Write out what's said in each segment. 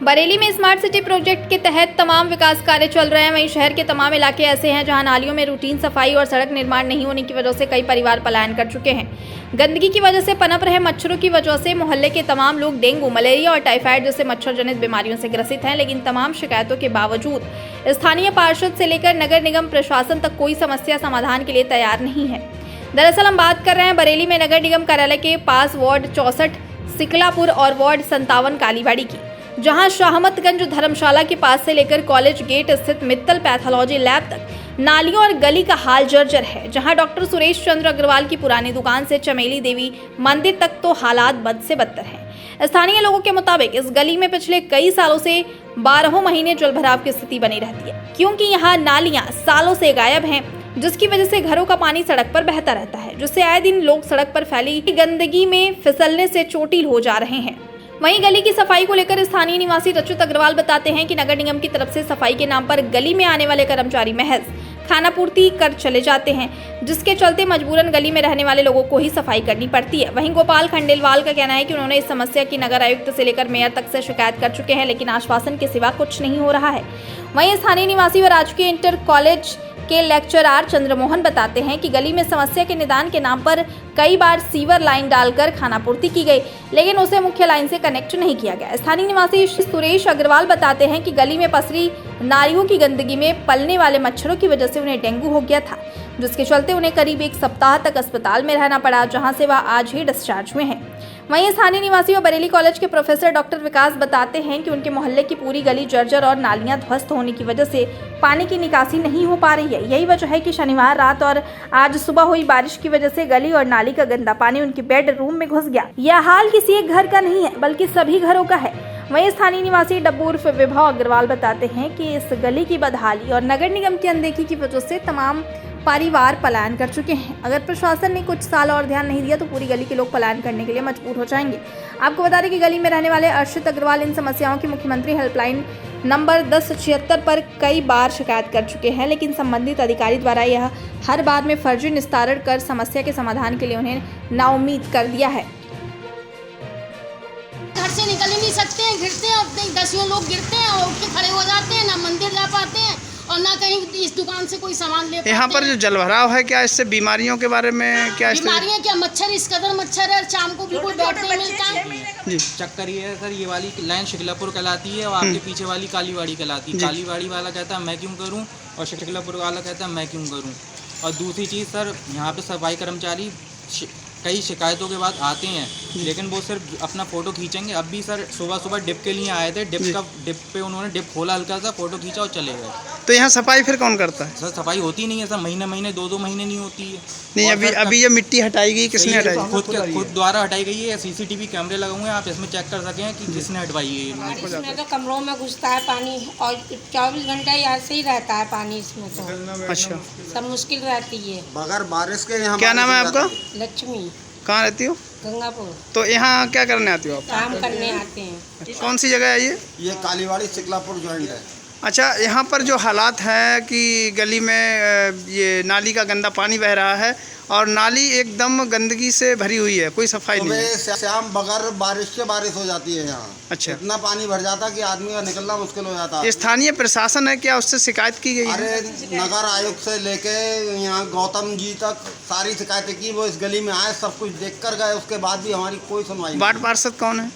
बरेली में smart city project के तहत तमाम विकास कार्य चल रहे हैं। वहीं शहर के तमाम इलाके ऐसे हैं जहां नालियों में रूटीन सफाई और सड़क निर्माण नहीं होने की वजह से कई परिवार पलायन कर चुके हैं। गंदगी की वजह से पनप रहे मच्छरों की वजह से मोहल्ले के तमाम लोग डेंगू, मलेरिया और टाइफाइड जैसे मच्छर जनित बीमारियों से ग्रसित हैं। लेकिन तमाम शिकायतों के बावजूद स्थानीय पार्षद से लेकर नगर निगम प्रशासन तक कोई समस्या समाधान के लिए तैयार नहीं है। दरअसल हम बात कर रहे हैं बरेली में नगर निगम कार्यालय के पास वार्ड 64 सिकलापुर और वार्ड 57 कालीबाड़ी की, जहां शाहमतगंज धर्मशाला के पास से लेकर कॉलेज गेट स्थित मित्तल पैथोलॉजी लैब तक नालियों और गली का हाल जर्जर है। जहां डॉक्टर सुरेश चंद्र अग्रवाल की पुरानी दुकान से चमेली देवी मंदिर तक तो हालात बद से बदतर हैं। स्थानीय लोगों के मुताबिक इस गली में पिछले कई सालों से 12 महीने जलभराव की स्थिति बनी रहती है, क्योंकि यहाँ नालियां सालों से गायब हैं, जिसकी वजह से घरों का पानी सड़क पर बहता रहता है, जिससे आए दिन लोग सड़क पर फैली गंदगी में फिसलने से चोटिल हो जा रहे हैं। वहीं गली की सफाई को लेकर स्थानीय निवासी रचित अग्रवाल बताते हैं कि नगर निगम की तरफ से सफाई के नाम पर गली में आने वाले कर्मचारी महज खानापूर्ति कर चले जाते हैं, जिसके चलते मजबूरन गली में रहने वाले लोगों को ही सफाई करनी पड़ती है। वहीं गोपाल खंडेलवाल का कहना है कि उन्होंने इस समस्या की नगर आयुक्त से लेकर मेयर तक से शिकायत कर चुके हैं, लेकिन आश्वासन के सिवा कुछ नहीं हो रहा है। वहीं स्थानीय निवासी व राजकीय इंटर कॉलेज के लेक्चरार चंद्रमोहन बताते हैं कि गली में समस्या के निदान के नाम पर कई बार सीवर लाइन डालकर खानापूर्ति की गई, लेकिन उसे मुख्य लाइन से कनेक्ट नहीं किया गया। स्थानीय निवासी सुरेश अग्रवाल बताते हैं कि गली में पसरी नालियों की गंदगी में पलने वाले मच्छरों की वजह से उन्हें डेंगू हो गया था, जिसके चलते उन्हें करीब 1 सप्ताह तक अस्पताल में रहना पड़ा, जहां से वह आज ही डिस्चार्ज हुए हैं। वहीं स्थानीय निवासी और बरेली कॉलेज के प्रोफेसर डॉक्टर विकास बताते हैं कि उनके मोहल्ले की पूरी गली जर्जर और नालियां ध्वस्त होने की वजह से पानी की निकासी नहीं हो पा रही है। यही वजह है कि शनिवार रात और आज सुबह हुई बारिश की वजह से गली और नाली का गंदा पानी उनके बेडरूम में घुस गया। यह हाल किसी एक घर का नहीं है, बल्कि सभी घरों का है। वहीं स्थानीय निवासी डब्बू उर्फ विभव अग्रवाल बताते हैं कि इस गली की बदहाली और नगर निगम की अनदेखी की वजह से तमाम परिवार पलायन कर चुके हैं। अगर प्रशासन ने कुछ साल और ध्यान नहीं दिया तो पूरी गली के लोग पलायन करने के लिए मजबूर हो जाएंगे। आपको बता दें कि गली में रहने वाले अर्षित अग्रवाल इन समस्याओं की मुख्यमंत्री हेल्पलाइन नंबर 1076 पर कई बार शिकायत कर चुके हैं, लेकिन संबंधित अधिकारी द्वारा यह हर बार में फर्जी निस्तारण कर समस्या के समाधान के लिए उन्हें नाउम्मीद कर दिया है। घर से निकल ही नहीं सकते हैं, गिरते हैं, 10 लोग गिरते हैं और उठ के खड़े हो जाते हैं, ना मंदिर जा पाते हैं और ना कहीं इस दुकान से कोई सामान ले पाते हैं। यहाँ पर जो जलभराव है, क्या इससे बीमारियों के बारे में क्या बीमारियाँ क्या, मच्छर इस कदर मच्छर है, शाम को बिल्कुल बैठने नहीं मिलता है। जी चक्कर ये है सर, ये वाली लाइन शिकलापुर कहलाती है और आपके पीछे वाली कालीबाड़ी कहलाती है। कालीबाड़ी वाला कहता है मैं क्यों करूं और शिकलापुर वाला कहता है मैं क्यों करूं। और दूसरी चीज़ सर, यहाँ पे सफाई कर्मचारी कई शिकायतों के बाद आते हैं, लेकिन वो सिर्फ अपना फ़ोटो खींचेंगे। अब भी सर सुबह डिप के लिए आए थे, डिप पे उन्होंने डिप खोला, हल्का सा फ़ोटो खींचा और चले गए। तो यहाँ सफाई फिर कौन करता है? सर सफाई होती नहीं है सर, महीने 2 महीने नहीं होती है। नहीं, अभी ये मिट्टी हटाई गई, किसने हटाई? खुद द्वारा हटाई गई है। CCTV कैमरे लगे हुए हैं, आप इसमें चेक कर सकें कि किसने हटवाई है। इसमें तो कमरों में घुसता है पानी और 24 घंटे ऐसे ही रहता है पानी इसमें, तो अच्छा सब मुश्किल रहती है। बगैर बारिश के यहाँ क्या नाम है आपका? लक्ष्मी, कहाँ रहती हो? गंगापुर। तो यहाँ क्या करने आती हो आप? काम करने आते हैं। कौन सी जगह है ये कालीबाड़ी सिकलापुर जॉइंट है। अच्छा, यहाँ पर जो हालात हैं कि गली में ये नाली का गंदा पानी बह रहा है और नाली एकदम गंदगी से भरी हुई है, कोई सफाई नहीं है। शाम बगैर बारिश के बारिश हो जाती है यहाँ। अच्छा, इतना पानी भर जाता कि आदमी का निकलना मुश्किल हो जाता है। स्थानीय प्रशासन है, क्या उससे शिकायत की गई? अरे नगर आयुक्त से लेके यहाँ गौतम जी तक सारी शिकायतें की, वो इस गली में आए, सब कुछ देख कर गए, उसके बाद भी हमारी कोई सुनवाई नहीं। वार्ड पार्षद कौन है?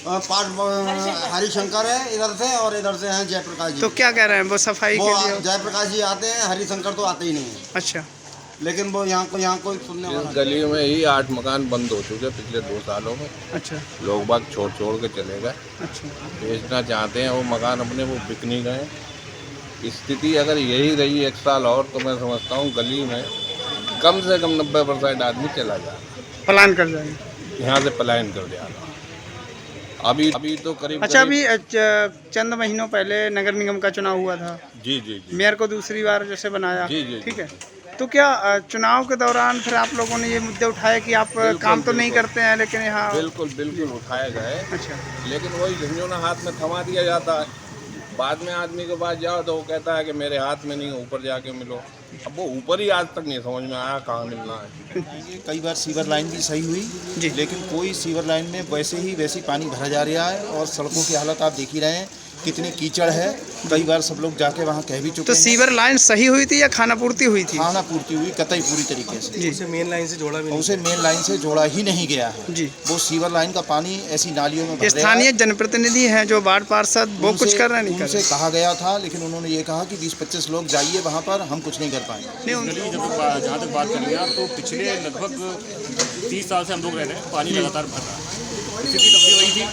हरिशंकर है इधर से, और इधर से हैं जयप्रकाश जी। तो क्या कह रहे हैं वो सफाई के लिए? जयप्रकाश जी आते हैं, हरिशंकर तो आते ही नहीं है। अच्छा, लेकिन वो यहाँ कोई सुनने वाला इस गली में ही 8 मकान बंद हो चुके पिछले 2 सालों में। अच्छा, लोग बाग छोड़ के चले गए, अच्छा, बेचना चाहते हैं वो मकान अपने, वो बिक नहीं गए। स्थिति अगर यही रही 1 साल और तो मैं समझता हूँ गली में कम से कम 90% आदमी चला जाएगा, पलायन कर जाएंगे, यहाँ से पलायन कर जाएगा। अभी तो करीब अच्छा, अभी चंद महीनों पहले नगर निगम का चुनाव हुआ था। जी मेयर को दूसरी बार जैसे बनाया। जी। ठीक है, तो क्या चुनाव के दौरान फिर आप लोगों ने ये मुद्दे उठाए कि आप काम तो नहीं करते हैं, लेकिन यहाँ बिल्कुल उठाए गए। अच्छा, लेकिन वही झुंझुना हाथ में थमा दिया जाता है। बाद में आदमी के पास जाओ तो वो कहता है कि मेरे हाथ में नहीं, ऊपर जाके मिलो। अब वो ऊपर ही आज तक नहीं समझ में आया कहाँ मिलना है। कई बार सीवर लाइन भी सही हुई लेकिन कोई सीवर लाइन में वैसे पानी भरा जा रहा है और सड़कों की हालत आप देख ही रहे हैं कितनी कीचड़ है। कई बार सब लोग जाके वहाँ कह भी चुके तो हैं। सीवर लाइन सही हुई थी या खाना पूर्ति हुई थी? खाना पूर्ति हुई कतई पूरी तरीके से। उसे मेन लाइन से जोड़ा ही नहीं गया है जी। वो सीवर लाइन का पानी ऐसी नालियों में भर रहा है। स्थानीय जनप्रतिनिधि हैं जो वार्ड पार्षद, वो कुछ कर रहे नहीं कर उनसे कहा गया था लेकिन उन्होंने ये कहा कि 20-25 लोग जाइए वहाँ पर, हम कुछ नहीं कर पाएंगे। जहाँ तक बात करेंगे आप तो पिछले लगभग 30 साल से हम लोग रह रहे हैं, पानी लगातार भर रहा है। स्थिति तब भी वही थी,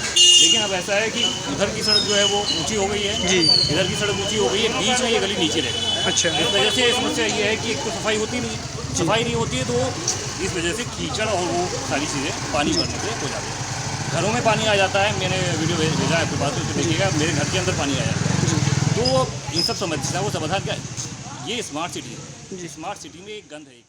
लेकिन अब ऐसा है कि उधर की सड़क जो है वो ऊंची हो गई है जी, इधर की सड़क ऊंची हो गई है, बीच में ये गली नीचे रह गई। अच्छा। इस वजह से समस्या ये है कि एक तो सफाई होती नहीं, सफाई नहीं होती है तो इस वजह से कीचड़ और वो सारी चीज़ें पानी भरने से हो जाती है। घरों में पानी आ जाता है, मैंने वीडियो भेजा है आपके पास, तो देखिएगा मेरे घर के अंदर पानी आ जाता है। तो इन सब समस्या वो समाधान क्या है? ये स्मार्ट सिटी है, स्मार्ट सिटी में एक गंध है।